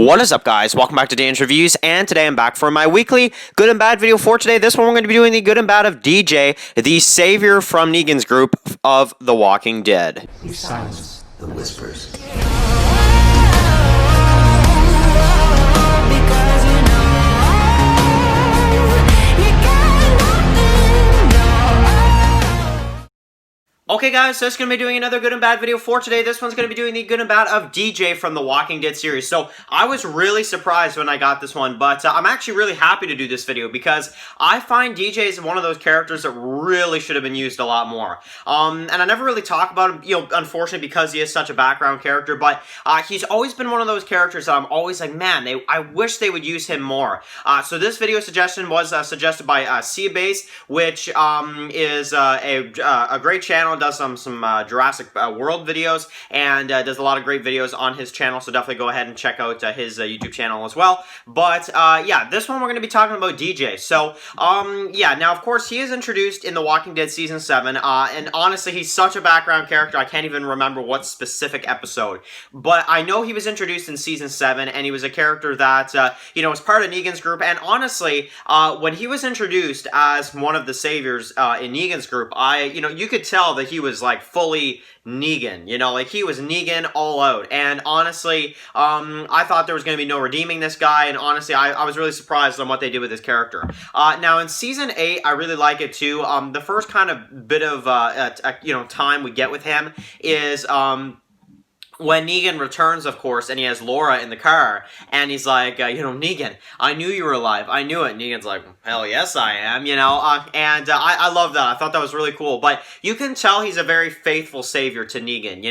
What is up, guys? Welcome back to Dan's Reviews, and today I'm back for my weekly good and bad video for today. This one we're going to be doing the good and bad of DJ, the savior from Negan's group of The Walking Dead. You silence the whispers. Okay, guys, so it's going to be doing another good and bad video for today. This one's going to be doing the good and bad of DJ from the Walking Dead series. So, I was really surprised when I got this one, but I'm actually really happy to do this video because I find DJ is one of those characters that really should have been used a lot more. And I never really talk about him, unfortunately, because he is such a background character, but he's always been one of those characters that I'm always like, man, I wish they would use him more. So this video suggestion was suggested by Seabase, which is a great channel, does some Jurassic World videos, and does a lot of great videos on his channel, so definitely go ahead and check out his YouTube channel as well. But yeah, this one we're going to be talking about DJ. So yeah, now of course he is introduced in The Walking Dead Season 7, and honestly he's such a background character, I can't even remember what specific episode, but I know he was introduced in Season 7, and he was a character that, was part of Negan's group, and honestly, when he was introduced as one of the saviors in Negan's group, you could tell that he was like fully Negan, like he was Negan all out, and honestly, I thought there was going to be no redeeming this guy, and honestly, I was really surprised on what they did with his character. Now in Season 8, I really like it too. The first kind of bit of, time we get with him is, when Negan returns, of course, and he has Laura in the car, and he's like, Negan, I knew you were alive. I knew it. And Negan's like, hell yes, I am, I love that. I thought that was really cool. But you can tell he's a very faithful savior to Negan,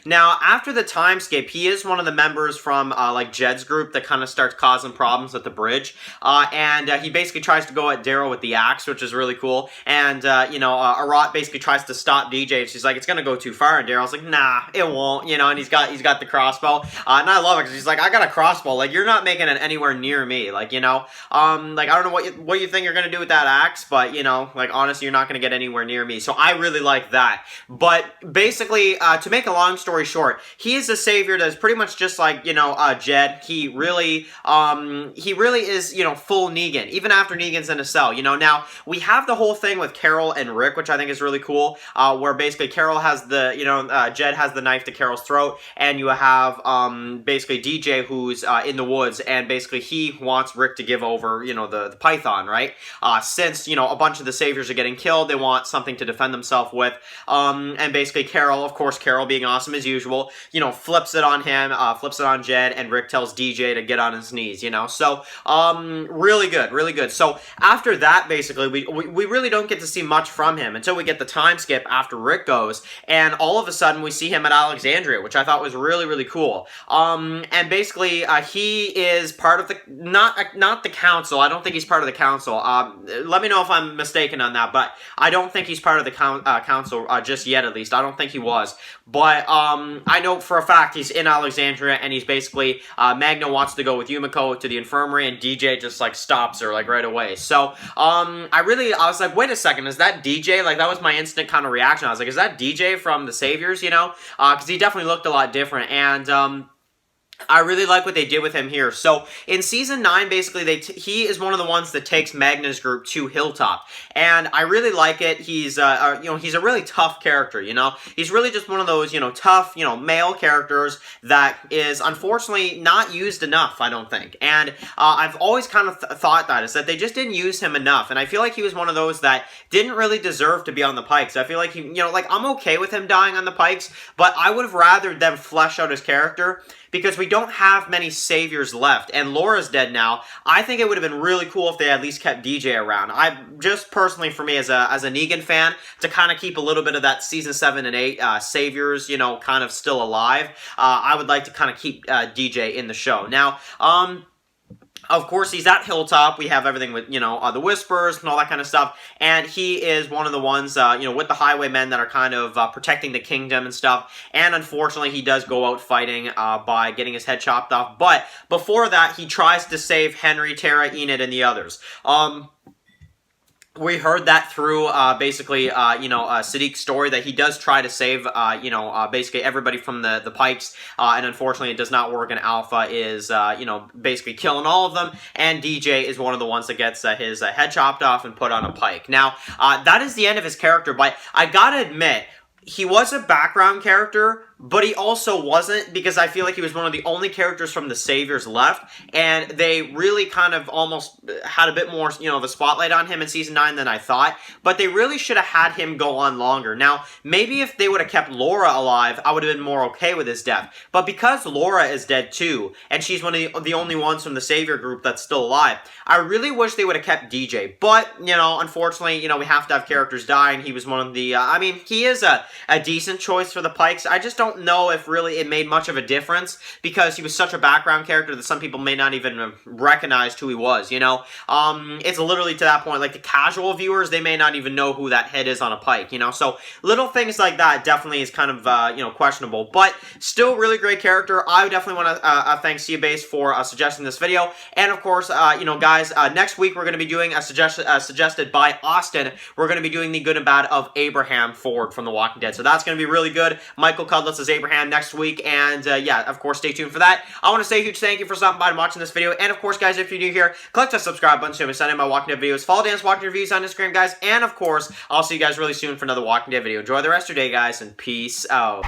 Now, after the time skip, he is one of the members from, Jed's group that kind of starts causing problems at the bridge. And he basically tries to go at Daryl with the axe, which is really cool. And, Arat basically tries to stop DJ, and she's like, it's gonna go too far. And Daryl's like, nah, it won't, and he's got the crossbow, and I love it because he's like, I got a crossbow, like, you're not making it anywhere near me, like, I don't know what you think you're gonna do with that axe, but, honestly, you're not gonna get anywhere near me, so I really like that. But, basically, to make a long story short, he is a savior that's pretty much just like, Jed. He really is, full Negan, even after Negan's in a cell, Now, we have the whole thing with Carol and Rick, which I think is really cool, where basically Carol has the, Jed has the knife to Carol's throat, and you have basically DJ who's in the woods, and basically he wants Rick to give over, the Python, right? Since, a bunch of the saviors are getting killed, they want something to defend themselves with, and basically Carol, of course, Carol being awesome as usual, flips it on him, flips it on Jed, and Rick tells DJ to get on his knees, So, really good, really good. So, after that, basically, we really don't get to see much from him until we get the time skip after Rick goes, and all of a sudden we see him at Alexandria, which I thought was really, really cool. And basically, he is part of the, not the council. I don't think he's part of the council. Let me know if I'm mistaken on that, but I don't think he's part of the council just yet, at least. I don't think he was. But I know for a fact he's in Alexandria, and he's basically, Magna wants to go with Yumiko to the infirmary, and DJ just, stops her, right away. So, I was like, wait a second, is that DJ? That was my instant kind of reaction. I was like, is that DJ from the Saviors, because he definitely looked a lot different, and I really like what they did with him here. So, in Season 9, basically, he is one of the ones that takes Magna's group to Hilltop. And I really like it. He's, he's a really tough character, He's really just one of those, tough, male characters that is, unfortunately, not used enough, I don't think. And I've always kind of thought that, is that they just didn't use him enough. And I feel like he was one of those that didn't really deserve to be on the Pikes. I feel like he, I'm okay with him dying on the Pikes, but I would have rather them flesh out his character, because we don't have many saviors left, and Laura's dead now. I think it would have been really cool if they at least kept DJ around. I just personally, for me as a Negan fan, to kind of keep a little bit of that Season 7 and 8 saviors, kind of still alive, I would like to kind of keep DJ in the show. Now, of course, he's at Hilltop. We have everything with, the Whispers and all that kind of stuff. And he is one of the ones, with the Highwaymen that are kind of protecting the kingdom and stuff. And unfortunately, he does go out fighting by getting his head chopped off. But before that, he tries to save Henry, Tara, Enid, and the others. we heard that through basically, Sadiq's story that he does try to save, basically everybody from the Pikes, and unfortunately it does not work, and Alpha is, basically killing all of them, and DJ is one of the ones that gets his head chopped off and put on a Pike. Now, that is the end of his character, but I gotta admit, he was a background character, but he also wasn't, because I feel like he was one of the only characters from the Saviors left, and they really kind of almost had a bit more, of a spotlight on him in Season 9 than I thought, but they really should have had him go on longer. Now, maybe if they would have kept Laura alive, I would have been more okay with his death, but because Laura is dead too, and she's one of the only ones from the Savior group that's still alive, I really wish they would have kept DJ, but, unfortunately, we have to have characters die, and he was one of the, he is a decent choice for the Pikes. I just don't know if really it made much of a difference, because he was such a background character that some people may not even have recognized who he was, It's literally to that point, like the casual viewers, they may not even know who that head is on a Pike, So little things like that definitely is kind of, questionable, but still really great character. I definitely want to thank Seabase for suggesting this video, and of course, guys, next week we're going to be doing a suggested by Austin. We're going to be doing the good and bad of Abraham Ford from The Walking Dead, so that's going to be really good. Michael Cudlitz is Abraham next week, and yeah, of course, stay tuned for that. I want to say a huge thank you for stopping by and watching this video, and of course, guys, if you're new here, click the subscribe button so you send in my Walking Dead videos. Follow Dan's Walking Dead Reviews on Instagram, guys, and of course, I'll see you guys really soon for another Walking Dead video. Enjoy the rest of your day, guys, and peace out.